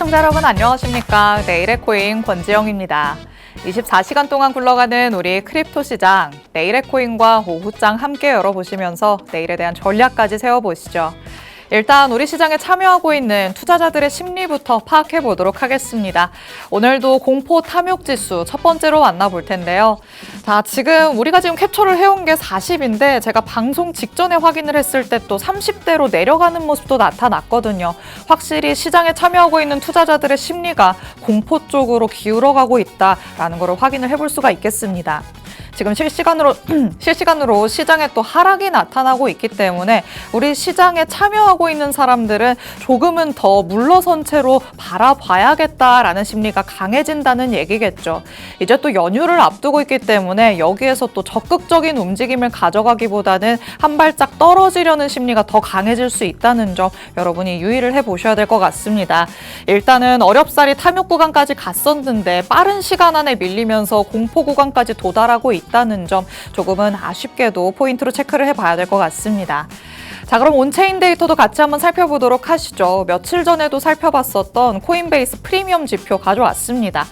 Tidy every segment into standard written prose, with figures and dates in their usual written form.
시청자 여러분 안녕하십니까? 내일의 코인 권지영입니다. 24시간 동안 굴러가는 우리 크립토 시장, 내일의 코인과 오후장 함께 열어보시면서 내일에 대한 전략까지 세워보시죠. 일단 우리 시장에 참여하고 있는 투자자들의 심리부터 파악해 보도록 하겠습니다. 오늘도 공포 탐욕 지수 첫 번째로 만나볼 텐데요. 자, 우리가 지금 캡처를 해온 게 40인데 제가 방송 직전에 확인을 했을 때 또 30대로 내려가는 모습도 나타났거든요. 확실히 시장에 참여하고 있는 투자자들의 심리가 공포 쪽으로 기울어가고 있다라는 걸 확인을 해볼 수가 있겠습니다. 지금 실시간으로 시장에 또 하락이 나타나고 있기 때문에 우리 시장에 참여하고 있는 사람들은 조금은 더 물러선 채로 바라봐야겠다라는 심리가 강해진다는 얘기겠죠. 이제 또 연휴를 앞두고 있기 때문에 여기에서 또 적극적인 움직임을 가져가기보다는 한 발짝 떨어지려는 심리가 더 강해질 수 있다는 점 여러분이 유의를 해보셔야 될 것 같습니다. 일단은 어렵사리 탐욕 구간까지 갔었는데 빠른 시간 안에 밀리면서 공포 구간까지 도달하고 있다는 점 조금은 아쉽게도 포인트로 체크를 해봐야 될 것 같습니다. 자, 그럼 온체인 데이터도 같이 한번 살펴보도록 하시죠. 며칠 전에도 살펴봤었던 코인베이스 프리미엄 지표 가져왔습니다.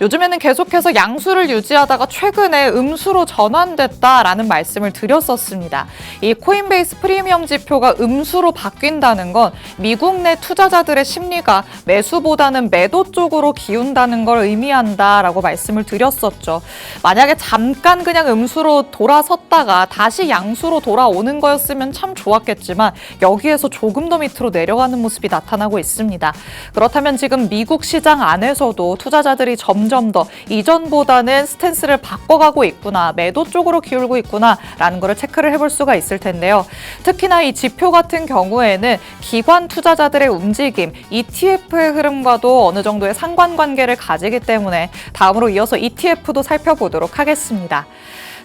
요즘에는 계속해서 양수를 유지하다가 최근에 음수로 전환됐다라는 말씀을 드렸었습니다. 이 코인베이스 프리미엄 지표가 음수로 바뀐다는 건 미국 내 투자자들의 심리가 매수보다는 매도 쪽으로 기운다는 걸 의미한다라고 말씀을 드렸었죠. 만약에 잠깐 그냥 음수로 돌아섰다가 다시 양수로 돌아오는 거였으면 참 좋았겠지만 여기에서 조금 더 밑으로 내려가는 모습이 나타나고 있습니다. 그렇다면 지금 미국 시장 안에서도 투자자들이 점점 더 이전보다는 스탠스를 바꿔가고 있구나, 매도 쪽으로 기울고 있구나라는 거를 체크를 해볼 수가 있을 텐데요. 특히나 이 지표 같은 경우에는 기관 투자자들의 움직임, ETF의 흐름과도 어느 정도의 상관관계를 가지기 때문에 다음으로 이어서 ETF도 살펴보도록 하겠습니다.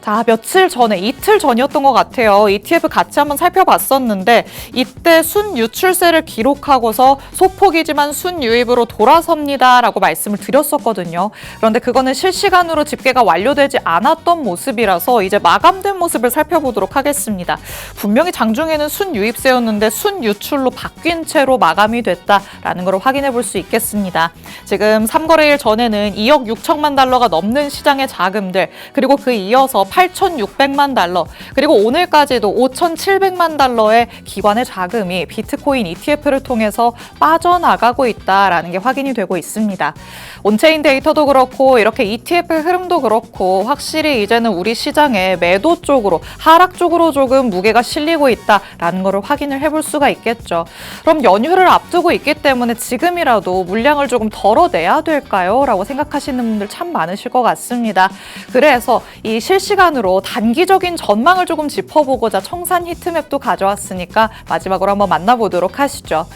자, 며칠 전에, 이틀 전이었던 것 같아요. ETF 같이 한번 살펴봤었는데 이때 순유출세를 기록하고서 소폭이지만 순유입으로 돌아섭니다라고 말씀을 드렸었거든요. 그런데 그거는 실시간으로 집계가 완료되지 않았던 모습이라서 이제 마감된 모습을 살펴보도록 하겠습니다. 분명히 장중에는 순유입세였는데 순유출로 바뀐 채로 마감이 됐다라는 걸 확인해 볼 수 있겠습니다. 지금 3거래일 전에는 2억 6천만 달러가 넘는 시장의 자금들, 그리고 그 이어서 8,600만 달러, 그리고 오늘까지도 5,700만 달러의 기관의 자금이 비트코인 ETF를 통해서 빠져나가고 있다라는 게 확인이 되고 있습니다. 온체인 데이터도 그렇고 이렇게 ETF의 흐름도 그렇고 확실히 이제는 우리 시장에 매도 쪽으로, 하락 쪽으로 조금 무게가 실리고 있다라는 거를 확인을 해볼 수가 있겠죠. 그럼 연휴를 앞두고 있기 때문에 지금이라도 물량을 조금 덜어내야 될까요? 라고 생각하시는 분들 참 많으실 것 같습니다. 그래서 이 실시간으로 단기적인 전망을 조금 짚어보고자 청산 히트맵도 가져왔으니까 마지막으로 한번 만나보도록 하시죠.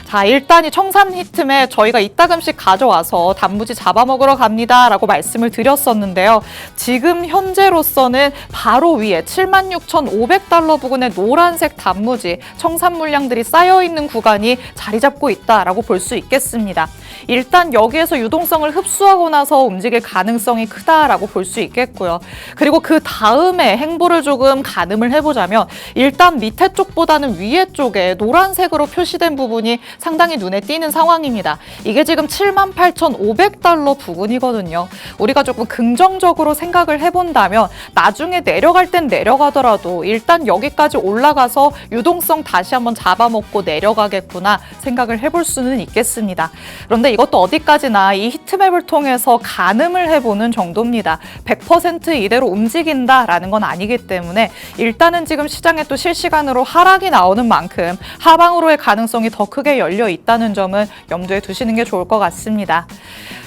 자, 일단 이 청산 히트맵 저희가 이따금씩 가져와서 단무지 잡아먹으러 갑니다 라고 말씀을 드렸었는데요. 지금 현재로서는 바로 위에 76,500달러 부근의 노란색 단무지 청산 물량들이 쌓여있는 구간이 자리 잡고 있다라고 볼 수 있겠습니다. 일단 여기에서 유동성을 흡수하고 나서 움직일 가능성이 크다라고 볼 수 있겠고요. 그리고 그 다음에 행보를 조금 가늠을 해보자면 일단 밑에 쪽보다는 위에 쪽에 노란색으로 표시된 부분이 상당히 눈에 띄는 상황입니다. 이게 지금 78,500달러 부근이거든요. 우리가 조금 긍정적으로 생각을 해본다면 나중에 내려갈 땐 내려가더라도 일단 여기까지 올라가서 유동성 다시 한번 잡아먹고 내려가겠구나 생각을 해볼 수는 있겠습니다. 그런데 이것도 어디까지나 이 히트맵을 통해서 가늠을 해보는 정도입니다. 100% 이대로 움직인다라는 건 아니기 때문에 일단은 지금 시장에 또 실시간으로 하락이 나오는 만큼 하방으로의 가능성이 더 크게 열려 있다는 점은 염두에 두시는 게 좋을 것 같습니다.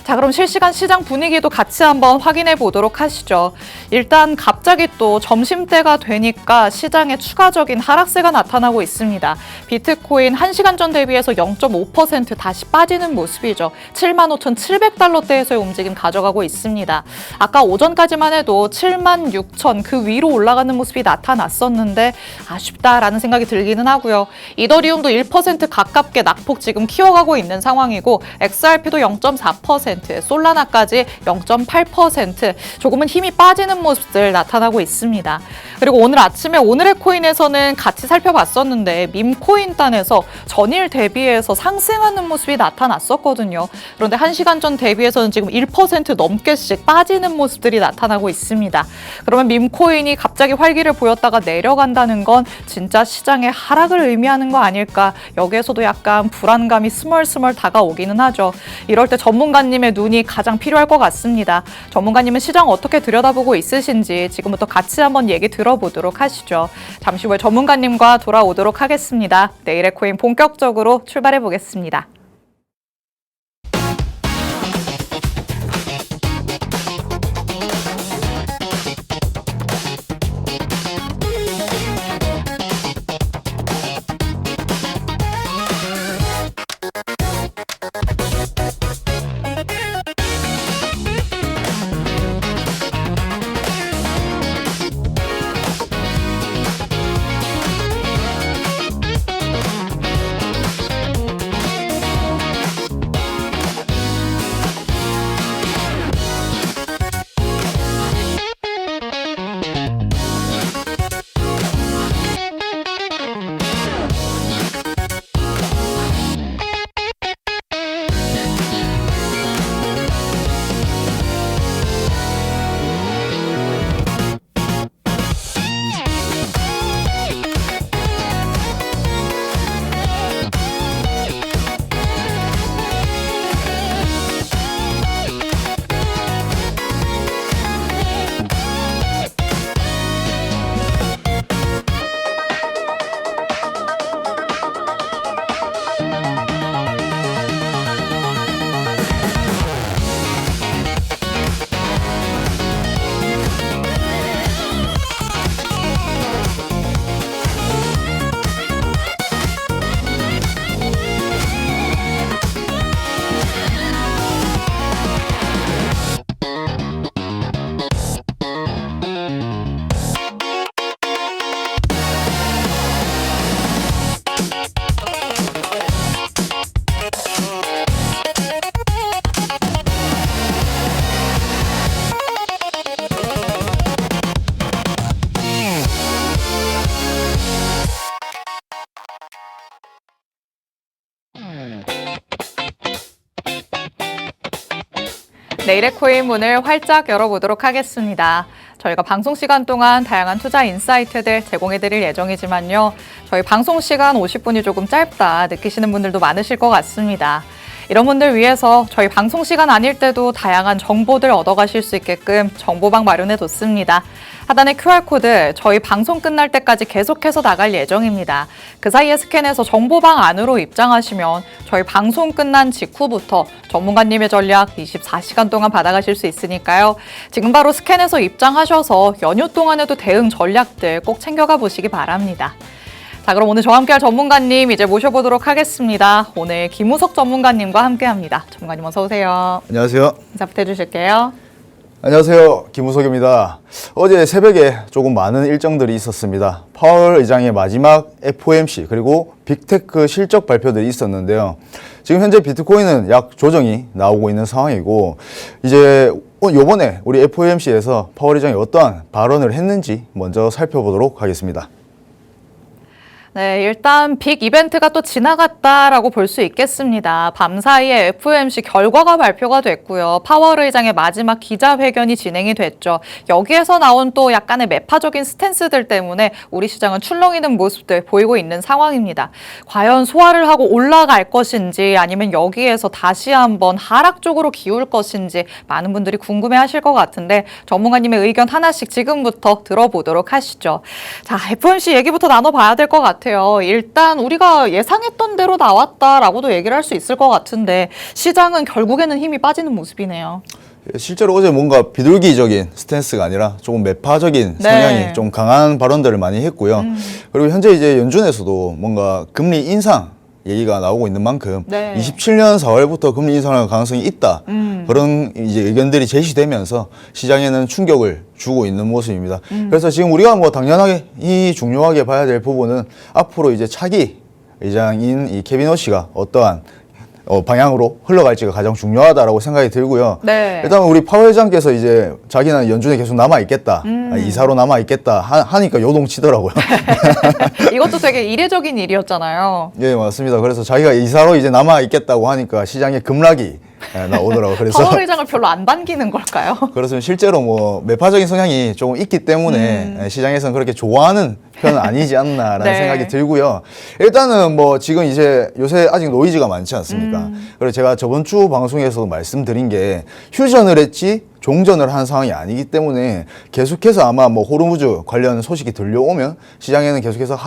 자, 그럼 실시간 시장 분위기도 같이 한번 확인해 보도록 하시죠. 일단 갑자기 또 점심때가 되니까 시장에 추가적인 하락세가 나타나고 있습니다. 비트코인 1시간 전 대비해서 0.5% 다시 빠지는 모습이죠. 75,700달러대에서의 움직임 가져가고 있습니다. 아까 오전까지만 해도 76,000 그 위로 올라가는 모습이 나타났었는데 아쉽다라는 생각이 들기는 하고요. 이더리움도 1% 가깝게 낙폭 지금 키워가고 있는 상황이고 XRP도 0.4%, 0.7%, 솔라나까지 0.8%, 조금은 힘이 빠지는 모습들 나타나고 있습니다. 그리고 오늘 아침에 오늘의 코인에서는 같이 살펴봤었는데 밈코인단에서 전일 대비해서 상승하는 모습이 나타났었거든요. 그런데 1시간 전 대비해서는 지금 1% 넘게씩 빠지는 모습들이 나타나고 있습니다. 그러면 밈코인이 갑자기 활기를 보였다가 내려간다는 건 진짜 시장의 하락을 의미하는 거 아닐까? 여기에서도 약간 불안감이 스멀스멀 다가오기는 하죠. 이럴 때 전문가님의 눈이 가장 필요할 것 같습니다. 전문가님은 시장 어떻게 들여다보고 있으신지 지금부터 같이 한번 얘기 들어보도록 하시죠. 잠시 후에 전문가님과 돌아오도록 하겠습니다. 내일의 코인 본격적으로 출발해 보겠습니다. 내일의 코인 문을 활짝 열어보도록 하겠습니다. 저희가 방송 시간 동안 다양한 투자 인사이트들 제공해드릴 예정이지만요. 저희 방송 시간 50분이 조금 짧다 느끼시는 분들도 많으실 것 같습니다. 이런 분들 위해서 저희 방송 시간 아닐 때도 다양한 정보들 얻어가실 수 있게끔 정보방 마련해뒀습니다. 하단의 QR코드 저희 방송 끝날 때까지 계속해서 나갈 예정입니다. 그 사이에 스캔해서 정보방 안으로 입장하시면 저희 방송 끝난 직후부터 전문가님의 전략 24시간 동안 받아가실 수 있으니까요. 지금 바로 스캔해서 입장하셔서 연휴 동안에도 대응 전략들 꼭 챙겨가 보시기 바랍니다. 자, 그럼 오늘 저와 함께할 전문가님 이제 모셔보도록 하겠습니다. 오늘 김우석 전문가님과 함께합니다. 전문가님 어서 오세요. 안녕하세요. 인사 부탁해주실게요. 안녕하세요. 김우석입니다. 어제 새벽에 조금 많은 일정들이 있었습니다. 파월 의장의 마지막 FOMC 그리고 빅테크 실적 발표들이 있었는데요. 지금 현재 비트코인은 약 조정이 나오고 있는 상황이고 이제 요번에 우리 FOMC에서 파월 의장이 어떠한 발언을 했는지 먼저 살펴보도록 하겠습니다. 네, 일단 빅 이벤트가 또 지나갔다라고 볼 수 있겠습니다. 밤사이에 FOMC 결과가 발표가 됐고요. 파월 의장의 마지막 기자회견이 진행이 됐죠. 여기에서 나온 또 약간의 매파적인 스탠스들 때문에 우리 시장은 출렁이는 모습들 보이고 있는 상황입니다. 과연 소화를 하고 올라갈 것인지 아니면 여기에서 다시 한번 하락 쪽으로 기울 것인지 많은 분들이 궁금해하실 것 같은데 전문가님의 의견 하나씩 지금부터 들어보도록 하시죠. 자, FOMC 얘기부터 나눠봐야 될 것 같아요. 일단 우리가 예상했던 대로 나왔다라고도 얘기를 할 수 있을 것 같은데 시장은 결국에는 힘이 빠지는 모습이네요. 실제로 어제 뭔가 비둘기적인 스탠스가 아니라 조금 매파적인 성향이 좀 강한 발언들을 많이 했고요. 그리고 현재 이제 연준에서도 뭔가 금리 인상 얘기가 나오고 있는 만큼 27년 4월부터 금리 인상할 가능성이 있다. 그런 이제 의견들이 제시되면서 시장에는 충격을 주고 있는 모습입니다. 그래서 지금 우리가 뭐 당연하게 중요하게 봐야 될 부분은 앞으로 이제 차기 의장인 이 케빈 워시가 어떠한 방향으로 흘러갈지가 가장 중요하다라고 생각이 들고요. 네. 일단 우리 파 회장께서 이제 자기는 연준에 계속 남아 있겠다, 이사로 남아 있겠다 하니까 요동치더라고요. 이것도 되게 이례적인 일이었잖아요. 예, 맞습니다. 그래서 자기가 이사로 이제 남아 있겠다고 하니까 시장에 급락이 나오더라고요. 그래서 파월 의장을 별로 안 반기는 걸까요? 그렇습니다. 실제로 뭐 매파적인 성향이 조금 있기 때문에 시장에서는 그렇게 좋아하는 편은 아니지 않나라는 네. 생각이 들고요. 일단은 뭐 지금 이제 요새 아직 노이즈가 많지 않습니까? 그리고 제가 저번 주 방송에서도 말씀드린 게 휴전을 했지 종전을 한 상황이 아니기 때문에 계속해서 아마 뭐 호르무즈 관련 소식이 들려오면 시장에는 계속해서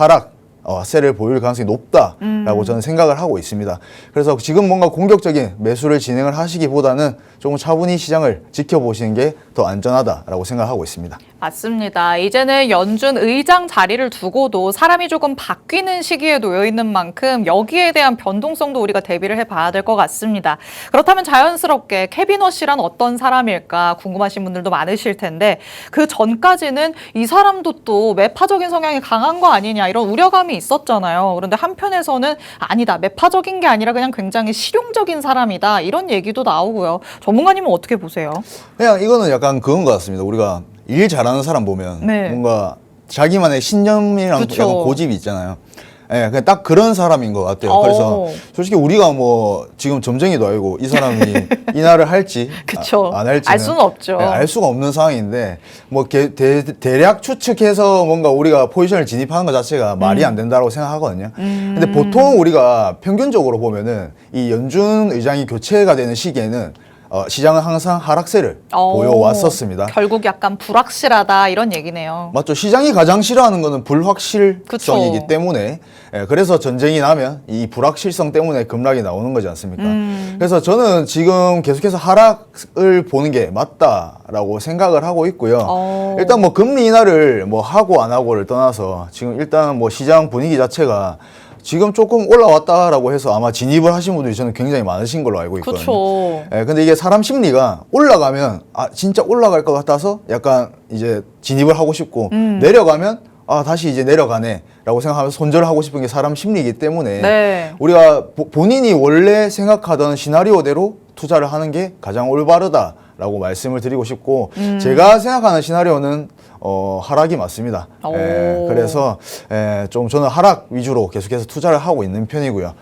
세를 보일 가능성이 높다라고 저는 생각을 하고 있습니다. 그래서 지금 뭔가 공격적인 매수를 진행을 하시기보다는 조금 차분히 시장을 지켜보시는 게 더 안전하다라고 생각하고 있습니다. 맞습니다. 이제는 연준 의장 자리를 두고도 사람이 조금 바뀌는 시기에 놓여 있는 만큼 여기에 대한 변동성도 우리가 대비를 해봐야 될 것 같습니다. 그렇다면 자연스럽게 케빈 워시란 어떤 사람일까 궁금하신 분들도 많으실 텐데 그 전까지는 이 사람도 또 매파적인 성향이 강한 거 아니냐 이런 우려감이 있었잖아요. 그런데 한편에서는 아니다. 매파적인 게 아니라 그냥 굉장히 실용적인 사람이다. 이런 얘기도 나오고요. 전문가님은 어떻게 보세요? 그냥 이거는 약간 그건 것 같습니다. 우리가 일 잘하는 사람 보면 네. 뭔가 자기만의 신념이랑 그쵸. 약간 고집이 있잖아요. 예, 그냥 딱 그런 사람인 것 같아요. 그래서 솔직히 우리가 뭐 지금 점쟁이도 아니고 이 사람이 인하를 할지 그쵸. 안 할지는 알 수는 없죠. 예, 알 수가 없는 상황인데 뭐 대략 추측해서 뭔가 우리가 포지션을 진입하는 것 자체가 말이 안 된다고 생각하거든요. 근데 보통 우리가 평균적으로 보면은 이 연준 의장이 교체가 되는 시기에는 시장은 항상 하락세를 보여왔었습니다. 결국 약간 불확실하다 이런 얘기네요. 맞죠. 시장이 가장 싫어하는 거는 불확실성이기 그쵸. 때문에 그래서 전쟁이 나면 이 불확실성 때문에 급락이 나오는 거지 않습니까? 그래서 저는 지금 계속해서 하락을 보는 게 맞다라고 생각을 하고 있고요. 일단 뭐 금리 인하를 뭐 하고 안 하고를 떠나서 지금 일단 뭐 시장 분위기 자체가 지금 조금 올라왔다라고 해서 아마 진입을 하신 분들이 저는 굉장히 많으신 걸로 알고 있거든요. 그렇죠. 근데 이게 사람 심리가 올라가면 진짜 올라갈 것 같아서 약간 이제 진입을 하고 싶고 내려가면 다시 이제 내려가네라고 생각하면서 손절을 하고 싶은 게 사람 심리이기 때문에 네. 우리가 본인이 원래 생각하던 시나리오대로 투자를 하는 게 가장 올바르다라고 말씀을 드리고 싶고 제가 생각하는 시나리오는 하락이 맞습니다. 그래서 좀 저는 하락 위주로 계속해서 투자를 하고 있는 편이고요.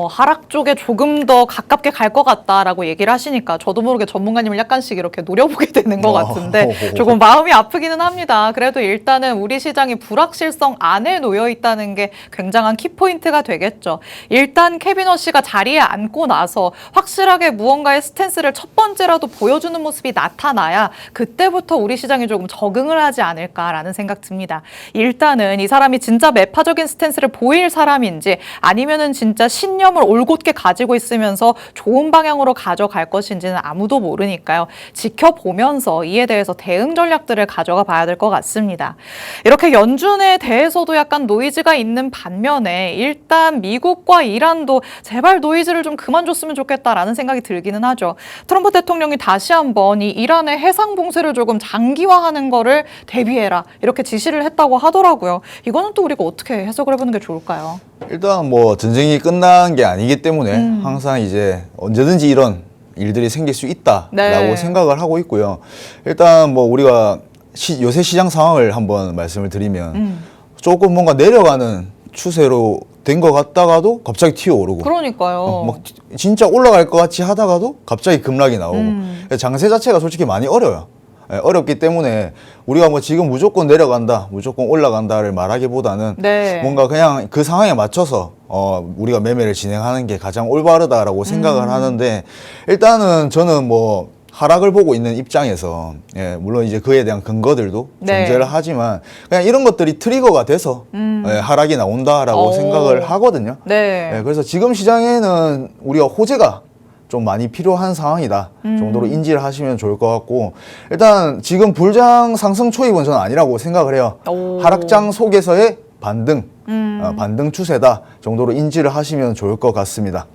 하락 쪽에 조금 더 가깝게 갈 것 같다라고 얘기를 하시니까 저도 모르게 전문가님을 약간씩 이렇게 노려보게 되는 것 같은데 조금 마음이 아프기는 합니다. 그래도 일단은 우리 시장이 불확실성 안에 놓여 있다는 게 굉장한 키포인트가 되겠죠. 일단 케빈 워시가 자리에 앉고 나서 확실하게 무언가의 스탠스를 첫 번째라도 보여주는 모습이 나타나야 그때부터 우리 시장이 조금 적응을 하지 않을까라는 생각 듭니다. 일단은 이 사람이 진짜 매파적인 스탠스를 보일 사람인지 아니면은 진짜 신념을 올곧게 가지고 있으면서 좋은 방향으로 가져갈 것인지는 아무도 모르니까요. 지켜보면서 이에 대해서 대응 전략들을 가져가 봐야 될 것 같습니다. 이렇게 연준에 대해서도 약간 노이즈가 있는 반면에 일단 미국과 이란도 제발 노이즈를 좀 그만 줬으면 좋겠다라는 생각이 들기는 하죠. 트럼프 대통령이 다시 한번 이 이란의 해상 봉쇄를 조금 장기화하는 거를 대비해라 이렇게 지시를 했다고 하더라고요. 이거는 또 우리가 어떻게 해석을 해보는 게 좋을까요? 일단 뭐 전쟁이 끝난 게 아니기 때문에 항상 이제 언제든지 이런 일들이 생길 수 있다라고 네. 생각을 하고 있고요. 일단 뭐 우리가 요새 시장 상황을 한번 말씀을 드리면 조금 뭔가 내려가는 추세로 된 것 같다가도 갑자기 튀어오르고 그러니까요. 막 진짜 올라갈 것 같이 하다가도 갑자기 급락이 나오고 장세 자체가 솔직히 많이 어려워요. 어렵기 때문에 우리가 뭐 지금 무조건 내려간다, 무조건 올라간다를 말하기보다는 네. 뭔가 그냥 그 상황에 맞춰서 우리가 매매를 진행하는 게 가장 올바르다라고 생각을 하는데 일단은 저는 뭐 하락을 보고 있는 입장에서 물론 이제 그에 대한 근거들도 네. 존재를 하지만 그냥 이런 것들이 트리거가 돼서 하락이 나온다라고 생각을 하거든요. 네. 그래서 지금 시장에는 우리가 호재가 좀 많이 필요한 상황이다 정도로 인지를 하시면 좋을 것 같고 일단 지금 불장 상승 초입은 저는 아니라고 생각을 해요. 하락장 속에서의 반등, 반등 추세다. 정도로 인지를 하시면 좋을 것 같습니다.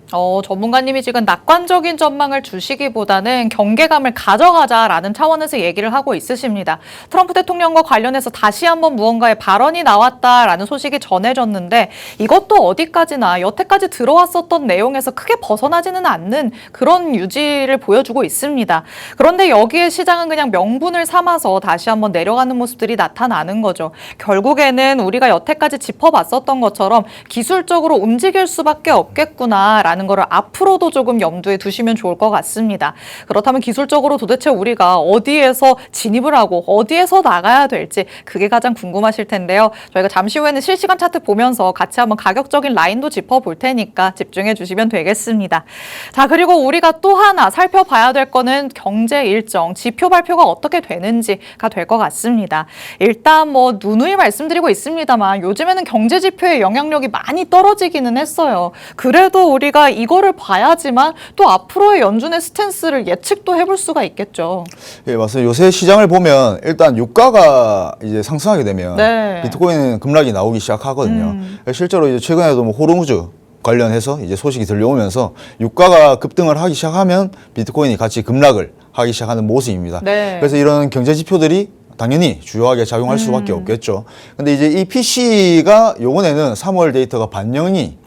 전문가님이 지금 낙관적인 전망을 주시기보다는 경계감을 가져가자라는 차원에서 얘기를 하고 있으십니다. 트럼프 대통령과 관련해서 다시 한번 무언가의 발언이 나왔다라는 소식이 전해졌는데 이것도 어디까지나 여태까지 들어왔었던 내용에서 크게 벗어나지는 않는 그런 유지를 보여주고 있습니다. 그런데 여기에 시장은 그냥 명분을 삼아서 다시 한번 내려가는 모습들이 나타나는 거죠. 결국에는 우리가 여태까지 짚어봤었던 것처럼 기술적으로 움직일 수밖에 없겠구나라는 거를 앞으로도 조금 염두에 두시면 좋을 것 같습니다. 그렇다면 기술적으로 도대체 우리가 어디에서 진입을 하고 어디에서 나가야 될지 그게 가장 궁금하실 텐데요. 저희가 잠시 후에는 실시간 차트 보면서 같이 한번 가격적인 라인도 짚어볼 테니까 집중해 주시면 되겠습니다. 자, 그리고 우리가 또 하나 살펴봐야 될 거는 경제 일정, 지표 발표가 어떻게 되는지가 될 것 같습니다. 일단 뭐 누누이 말씀드리고 있습니다만 요즘에는 경제 지표의 영향력이 많이 떨어지기는 했어요. 그래도 우리가 이거를 봐야지만 또 앞으로의 연준의 스탠스를 예측도 해볼 수가 있겠죠. 예, 맞습니다. 요새 시장을 보면 일단 유가가 이제 상승하게 되면 네. 비트코인 급락이 나오기 시작하거든요. 실제로 이제 최근에도 뭐 호르무즈 관련해서 이제 소식이 들려오면서 유가가 급등을 하기 시작하면 비트코인이 같이 급락을 하기 시작하는 모습입니다. 네. 그래서 이런 경제 지표들이 당연히 주요하게 작용할 수밖에 없겠죠. 근데 이제 이 PC가 요번에는 3월 데이터가 반영이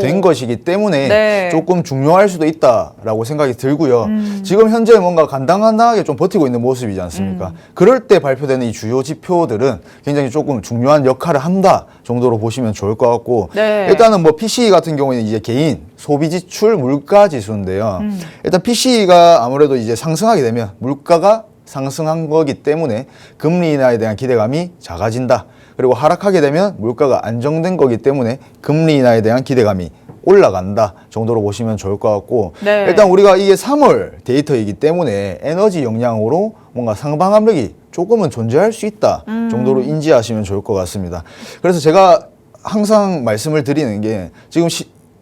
된 것이기 때문에 네. 조금 중요할 수도 있다라고 생각이 들고요. 지금 현재 뭔가 간당간당하게 좀 버티고 있는 모습이지 않습니까? 그럴 때 발표되는 이 주요 지표들은 굉장히 조금 중요한 역할을 한다 정도로 보시면 좋을 것 같고 네. 일단은 뭐 PC 같은 경우에는 이제 개인 소비 지출 물가 지수인데요. 일단 PC가 아무래도 이제 상승하게 되면 물가가 상승한 거기 때문에 금리 인하에 대한 기대감이 작아진다. 그리고 하락하게 되면 물가가 안정된 거기 때문에 금리 인하에 대한 기대감이 올라간다 정도로 보시면 좋을 것 같고 네. 일단 우리가 이게 3월 데이터이기 때문에 에너지 영향으로 뭔가 상방 압력이 조금은 존재할 수 있다 정도로 인지하시면 좋을 것 같습니다. 그래서 제가 항상 말씀을 드리는 게 지금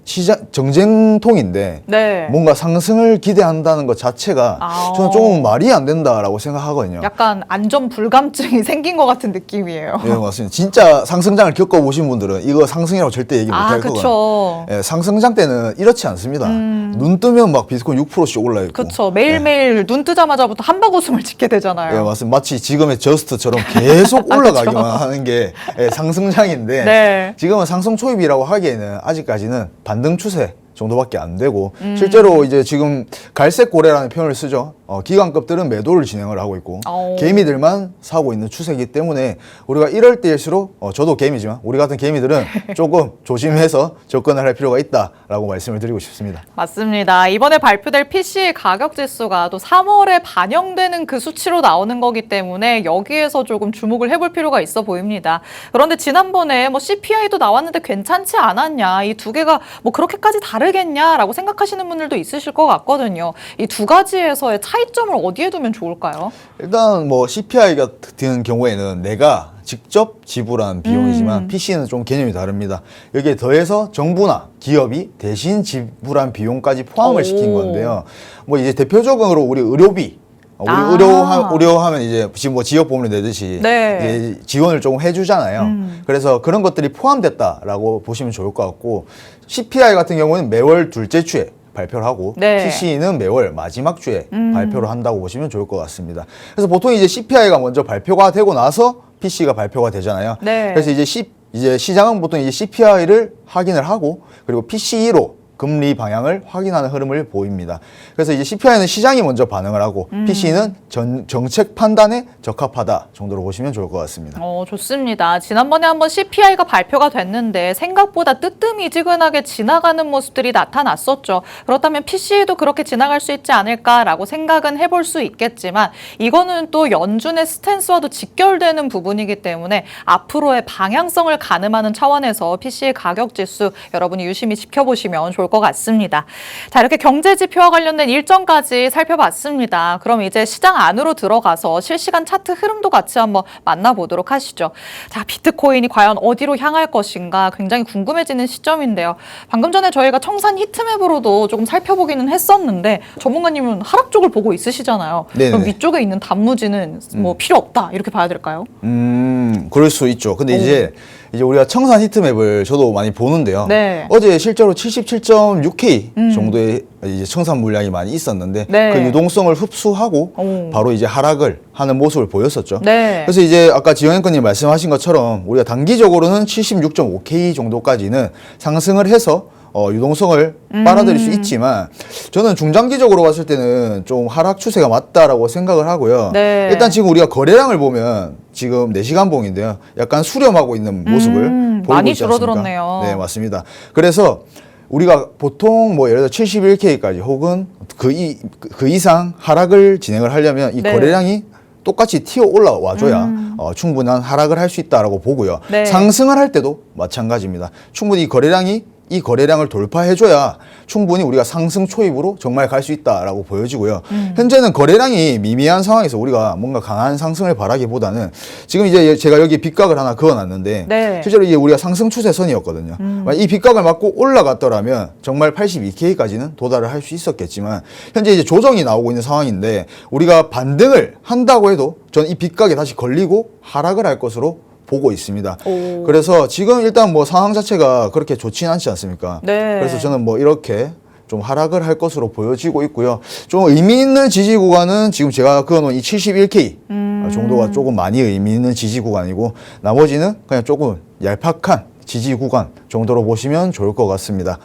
시장 정쟁통인데 네. 뭔가 상승을 기대한다는 것 자체가 저는 조금 말이 안 된다라고 생각하거든요. 약간 안전 불감증이 생긴 것 같은 느낌이에요. 예, 맞습니다. 진짜 상승장을 겪어보신 분들은 이거 상승이라고 절대 얘기 못할 거거든요. 그쵸. 예, 상승장 때는 이렇지 않습니다. 눈 뜨면 막 비트코인 6%씩 올라 있고. 그쵸. 매일매일 눈 뜨자마자부터 한바구음을 짓게 되잖아요. 예, 맞습니다. 마치 지금의 저스트처럼 계속 올라가기만 하는 게 예, 상승장인데 네. 지금은 상승 초입이라고 하기에는 아직까지는 반등 추세 정도밖에 안 되고 실제로 이제 지금 갈색 고래라는 표현을 쓰죠. 기관급들은 매도를 진행을 하고 있고 개미들만 사고 있는 추세이기 때문에 우리가 이럴 때일수록 저도 개미지만 우리 같은 개미들은 조금 조심해서 접근을 할 필요가 있다라고 말씀을 드리고 싶습니다. 맞습니다. 이번에 발표될 PC 가격 지수가 또 3월에 반영되는 그 수치로 나오는 거기 때문에 여기에서 조금 주목을 해볼 필요가 있어 보입니다. 그런데 지난번에 뭐 CPI도 나왔는데 괜찮지 않았냐, 이 두 개가 뭐 그렇게까지 다르겠냐라고 생각하시는 분들도 있으실 것 같거든요. 이 두 가지에서의 차이점을 어디에 두면 좋을까요? 일단 뭐 CPI 같은 경우에는 내가 직접 지불한 비용이지만 PC는 좀 개념이 다릅니다. 여기에 더해서 정부나 기업이 대신 지불한 비용까지 포함을 시킨 건데요. 뭐 이제 대표적으로 우리 의료비 우리 의료하면 이제 지금 뭐 지역보험을 내듯이 네. 이제 지원을 조금 해주잖아요. 그래서 그런 것들이 포함됐다라고 보시면 좋을 것 같고 CPI 같은 경우는 매월 둘째 주에 발표를 하고 네. PC는 매월 마지막 주에 발표를 한다고 보시면 좋을 것 같습니다. 그래서 보통 이제 CPI가 먼저 발표가 되고 나서 PC가 발표가 되잖아요. 네. 그래서 이제 시장은 보통 이제 CPI를 확인을 하고 그리고 PCE로 금리 방향을 확인하는 흐름을 보입니다. 그래서 이제 CPI는 시장이 먼저 반응을 하고 PC는 정책 판단에 적합하다 정도로 보시면 좋을 것 같습니다. 좋습니다. 지난번에 한번 CPI가 발표가 됐는데 생각보다 뜨뜻미지근하게 지나가는 모습들이 나타났었죠. 그렇다면 PC도 그렇게 지나갈 수 있지 않을까라고 생각은 해볼 수 있겠지만 이거는 또 연준의 스탠스와도 직결되는 부분이기 때문에 앞으로의 방향성을 가늠하는 차원에서 PC의 가격 지수 여러분이 유심히 지켜보시면 좋을 것 같습니다. 자, 이렇게 경제 지표와 관련된 일정까지 살펴봤습니다. 그럼 이제 시장 안으로 들어가서 실시간 차트 흐름도 같이 한번 만나보도록 하시죠. 자, 비트코인이 과연 어디로 향할 것인가 굉장히 궁금해지는 시점인데요. 방금 전에 저희가 청산 히트맵으로도 조금 살펴보기는 했었는데 전문가님은 하락 쪽을 보고 있으시잖아요. 네네. 그럼 위쪽에 있는 단무지는 뭐 필요 없다 이렇게 봐야 될까요? 그럴 수 있죠. 근데 이제 우리가 청산 히트맵을 저도 많이 보는데요. 네. 어제 실제로 77.6K 정도의 이제 청산 물량이 많이 있었는데 네. 그 유동성을 흡수하고 오. 바로 이제 하락을 하는 모습을 보였었죠. 네. 그래서 이제 아까 지영 앵커님 말씀하신 것처럼 우리가 단기적으로는 76.5K 정도까지는 상승을 해서 유동성을 빨아들일 수 있지만 저는 중장기적으로 봤을 때는 좀 하락 추세가 맞다라고 생각을 하고요. 네. 일단 지금 우리가 거래량을 보면 지금 4시간 봉인데요. 약간 수렴하고 있는 모습을 보이고 많이 있지 않습니까? 줄어들었네요. 네, 맞습니다. 그래서 우리가 보통 뭐 예를 들어 71K까지 혹은 그 이상 하락을 진행을 하려면 이 네. 거래량이 똑같이 튀어 올라와줘야 충분한 하락을 할 수 있다라고 보고요. 네. 상승을 할 때도 마찬가지입니다. 충분히 이 거래량을 돌파해줘야 충분히 우리가 상승 초입으로 정말 갈 수 있다라고 보여지고요. 현재는 거래량이 미미한 상황에서 우리가 뭔가 강한 상승을 바라기보다는 지금 이제 제가 여기 빗각을 하나 그어놨는데 네. 실제로 이게 우리가 상승 추세선이었거든요. 이 빗각을 맞고 올라갔더라면 정말 82K까지는 도달을 할 수 있었겠지만 현재 이제 조정이 나오고 있는 상황인데 우리가 반등을 한다고 해도 저는 이 빗각에 다시 걸리고 하락을 할 것으로 보고 있습니다. 오. 그래서 지금 일단 뭐 상황 자체가 그렇게 좋지는 않지 않습니까? 네. 그래서 저는 뭐 이렇게 좀 하락을 할 것으로 보여지고 있고요. 좀 의미 있는 지지 구간은 지금 제가 그어놓은 이 71K 정도가 조금 많이 의미 있는 지지 구간이고 나머지는 그냥 조금 얄팍한 지지 구간 정도로 보시면 좋을 것 같습니다.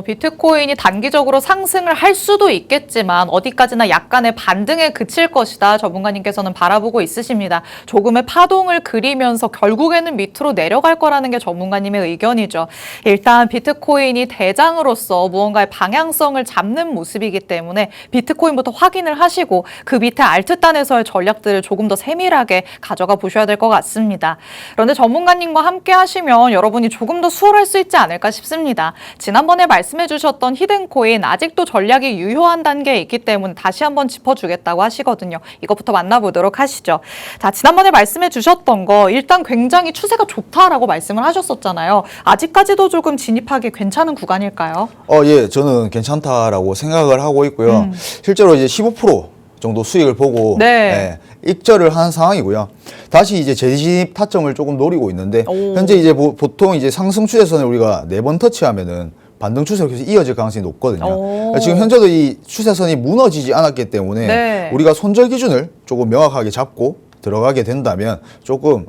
비트코인이 단기적으로 상승을 할 수도 있겠지만 어디까지나 약간의 반등에 그칠 것이다. 전문가님께서는 바라보고 있으십니다. 조금의 파동을 그리면서 결국에는 밑으로 내려갈 거라는 게 전문가님의 의견이죠. 일단 비트코인이 대장으로서 무언가의 방향성을 잡는 모습이기 때문에 비트코인부터 확인을 하시고 그 밑에 알트단에서의 전략들을 조금 더 세밀하게 가져가 보셔야 될 것 같습니다. 그런데 전문가님과 함께 하시면 여러분이 조금 더 수월할 수 있지 않을까 싶습니다. 지난번에 말씀해 주셨던 히든코인 아직도 전략이 유효한 단계에 있기 때문에 다시 한번 짚어주겠다고 하시거든요. 이것부터 만나보도록 하시죠. 자, 지난번에 말씀해 주셨던 거 일단 굉장히 추세가 좋다라고 말씀을 하셨었잖아요. 아직까지도 조금 진입하기 괜찮은 구간일까요? 예, 저는 괜찮다라고 생각을 하고 있고요. 실제로 이제 15% 정도 수익을 보고 네. 익절을 한 상황이고요. 다시 이제 재진입 타점을 조금 노리고 있는데 오. 현재 이제 보통 이제 상승 추세선을 우리가 4번 터치하면은 반등 추세로 계속 이어질 가능성이 높거든요. 오. 지금 현재도 이 추세선이 무너지지 않았기 때문에 네. 우리가 손절 기준을 조금 명확하게 잡고 들어가게 된다면 조금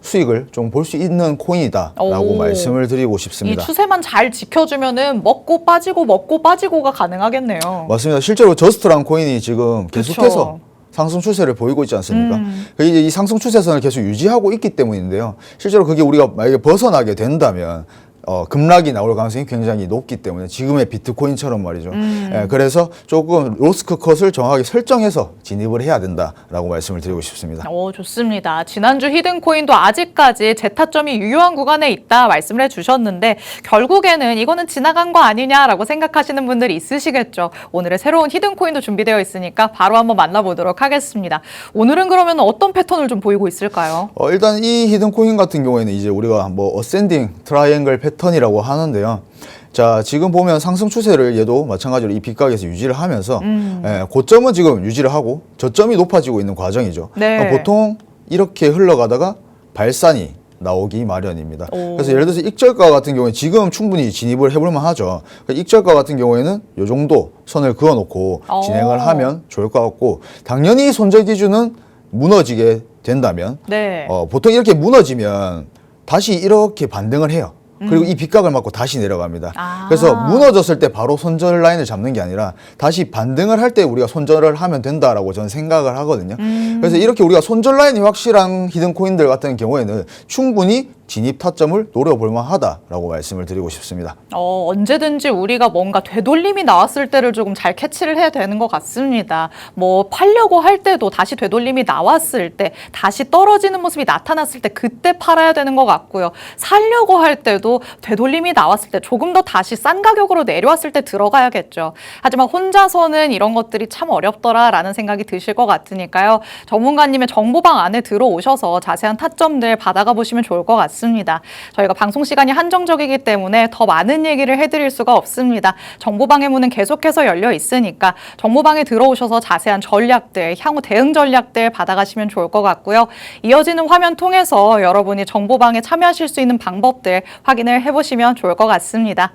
수익을 좀 볼 수 있는 코인이다라고 오. 말씀을 드리고 이 싶습니다. 추세만 잘 지켜주면은 먹고 빠지고가 가능하겠네요. 맞습니다. 실제로 저스트란 코인이 지금 계속해서 그쵸. 상승 추세를 보이고 있지 않습니까? 이제 이 상승 추세선을 계속 유지하고 있기 때문인데요. 실제로 그게 우리가 만약에 벗어나게 된다면 급락이 나올 가능성이 굉장히 높기 때문에 지금의 비트코인처럼 말이죠. 예, 그래서 조금 로스크 컷을 정확하게 설정해서 진입을 해야 된다라고 말씀을 드리고 싶습니다. 좋습니다. 지난주 히든코인도 아직까지 재타점이 유효한 구간에 있다 말씀을 해주셨는데 결국에는 이거는 지나간 거 아니냐라고 생각하시는 분들이 있으시겠죠. 오늘의 새로운 히든코인도 준비되어 있으니까 바로 한번 만나보도록 하겠습니다. 오늘은 그러면 어떤 패턴을 좀 보이고 있을까요? 일단 이 히든 코인 같은 경우에는 이제 우리가 뭐 어센딩 트라이앵글 패턴이라고 하는데요. 자, 지금 보면 상승 추세를 얘도 마찬가지로 이 빗각에서 유지를 하면서 고점은 지금 유지를 하고 저점이 높아지고 있는 과정이죠. 네. 보통 이렇게 흘러가다가 발산이 나오기 마련입니다. 오. 그래서 예를 들어서 익절가 같은 경우에 지금 충분히 진입을 해볼 만하죠. 익절가 같은 경우에는 이 정도 선을 그어놓고 오. 진행을 하면 좋을 것 같고 당연히 손절 기준은 무너지게 된다면 네. 보통 이렇게 무너지면 다시 이렇게 반등을 해요. 그리고 이 빗각을 맞고 다시 내려갑니다. 아. 그래서 무너졌을 때 바로 손절 라인을 잡는 게 아니라 다시 반등을 할 때 우리가 손절을 하면 된다라고 저는 생각을 하거든요. 그래서 이렇게 우리가 손절 라인이 확실한 히든 코인들 같은 경우에는 충분히 진입 타점을 노려볼 만하다라고 말씀을 드리고 싶습니다. 언제든지 우리가 뭔가 되돌림이 나왔을 때를 조금 잘 캐치를 해야 되는 것 같습니다. 뭐 팔려고 할 때도 다시 되돌림이 나왔을 때, 다시 떨어지는 모습이 나타났을 때 그때 팔아야 되는 것 같고요. 살려고 할 때도 되돌림이 나왔을 때 조금 더 다시 싼 가격으로 내려왔을 때 들어가야겠죠. 하지만 혼자서는 이런 것들이 참 어렵더라라는 생각이 드실 것 같으니까요. 전문가님의 정보방 안에 들어오셔서 자세한 타점들 받아가 보시면 좋을 것 같습니다. 같습니다. 저희가 방송 시간이 한정적이기 때문에 더 많은 얘기를 해드릴 수가 없습니다. 정보방의 문은 계속해서 열려 있으니까 정보방에 들어오셔서 자세한 전략들, 향후 대응 전략들 받아가시면 좋을 것 같고요. 이어지는 화면 통해서 여러분이 정보방에 참여하실 수 있는 방법들 확인을 해보시면 좋을 것 같습니다.